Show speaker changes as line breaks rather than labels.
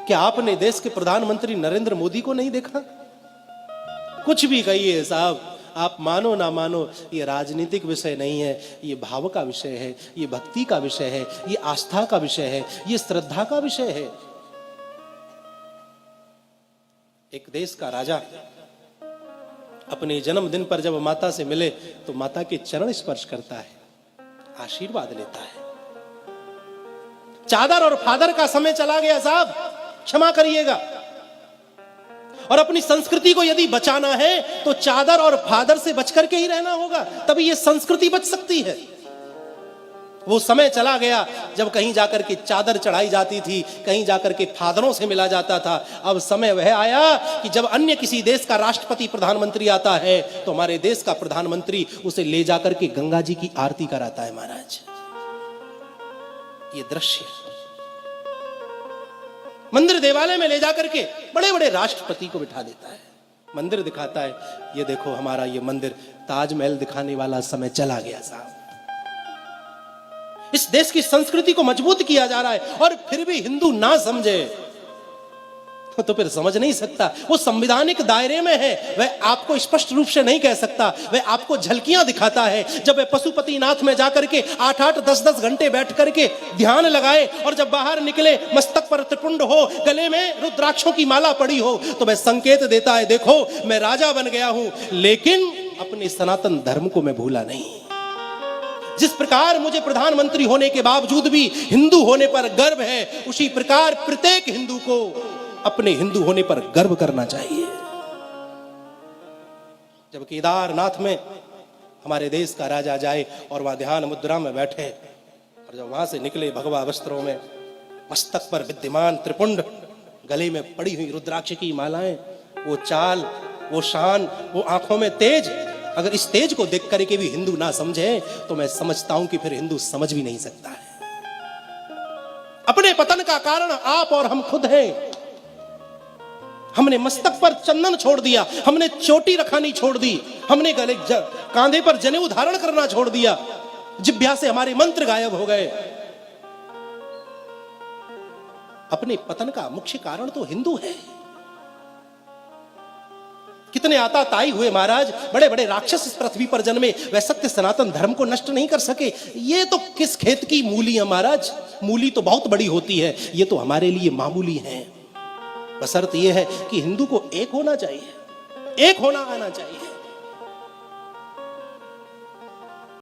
क्या आपने देश के प्रधानमंत्री नरेंद्र मोदी को नहीं देखा? कुछ भी कहिए साहब, आप मानो ना मानो, ये राजनीतिक विषय नहीं है, ये भाव का विषय है, ये भक्ति का विषय है, ये आस्था का विषय है, ये श्रद्धा का विषय है। एक देश का राजा अपने जन्मदिन पर जब माता से मिले तो माता के चरण स्पर्श करता है, आशीर्वाद लेता है। चादर और फादर का समय चला गया साहब, क्षमा करिएगा। और अपनी संस्कृति को यदि बचाना है तो चादर और फादर से बचकर के ही रहना होगा, तभी ये संस्कृति बच सकती है। वो समय चला गया जब कहीं जाकर के चादर चढ़ाई जाती थी, कहीं जाकर के फादरों से मिला जाता था। अब समय वह आया कि जब अन्य किसी देश का राष्ट्रपति प्रधानमंत्री आता है तो हमारे देश का प्रधानमंत्री उसे ले जाकर के गंगा जी की आरती कराता है। महाराज, ये दृश्य मंदिर देवालय में ले जाकर के बड़े बड़े राष्ट्रपति को बिठा देता है, मंदिर दिखाता है, ये देखो हमारा ये मंदिर। ताजमहल दिखाने वाला समय चला गया साहब। इस देश की संस्कृति को मजबूत किया जा रहा है और फिर भी हिंदू ना समझे तो फिर समझ नहीं सकता। वो संवैधानिक दायरे में है, वह आपको स्पष्ट रूप से नहीं कह सकता, वह आपको झलकियां दिखाता है। जब वह पशुपतिनाथ में जाकर के 8-8, 10-10 घंटे बैठ करके ध्यान लगाए और जब बाहर निकले मस्तक पर त्रिपुंड हो, गले में रुद्राक्षों की माला पड़ी हो, तो वह संकेत देता है, देखो मैं राजा बन गया हूं लेकिन अपने सनातन धर्म को मैं भूला नहीं। जिस प्रकार मुझे प्रधानमंत्री होने के बावजूद भी हिंदू होने पर गर्व है, उसी प्रकार प्रत्येक हिंदू को अपने हिंदू होने पर गर्व करना चाहिए। जब केदारनाथ में हमारे देश का राजा जाए और वहां ध्यान मुद्रा में बैठे और जब वहां से निकले भगवा वस्त्रों में, मस्तक पर विद्यमान त्रिपुंड, गले में पड़ी हुई रुद्राक्ष की मालाएं, वो चाल, वो शान, वो आंखों में तेज, अगर इस तेज को देख करके भी हिंदू ना समझे तो मैं समझता हूं कि फिर हिंदू समझ भी नहीं सकता है। अपने पतन का कारण आप और हम खुद हैं। हमने मस्तक पर चंदन छोड़ दिया, हमने चोटी रखानी छोड़ दी, हमने गले कांधे पर जनेऊ धारण करना छोड़ दिया, जिह्वा से हमारे मंत्र गायब हो गए। अपने पतन का मुख्य कारण तो हिंदू है। कितने आताताई हुए महाराज, बड़े बड़े राक्षस इस पृथ्वी पर जन्मे, वह सत्य सनातन धर्म को नष्ट नहीं कर सके। ये तो किस खेत की मूली है महाराज, मूली तो बहुत बड़ी होती है, ये तो हमारे लिए मामूली है। बशर्त यह है कि हिंदू को एक होना चाहिए, एक होना आना चाहिए।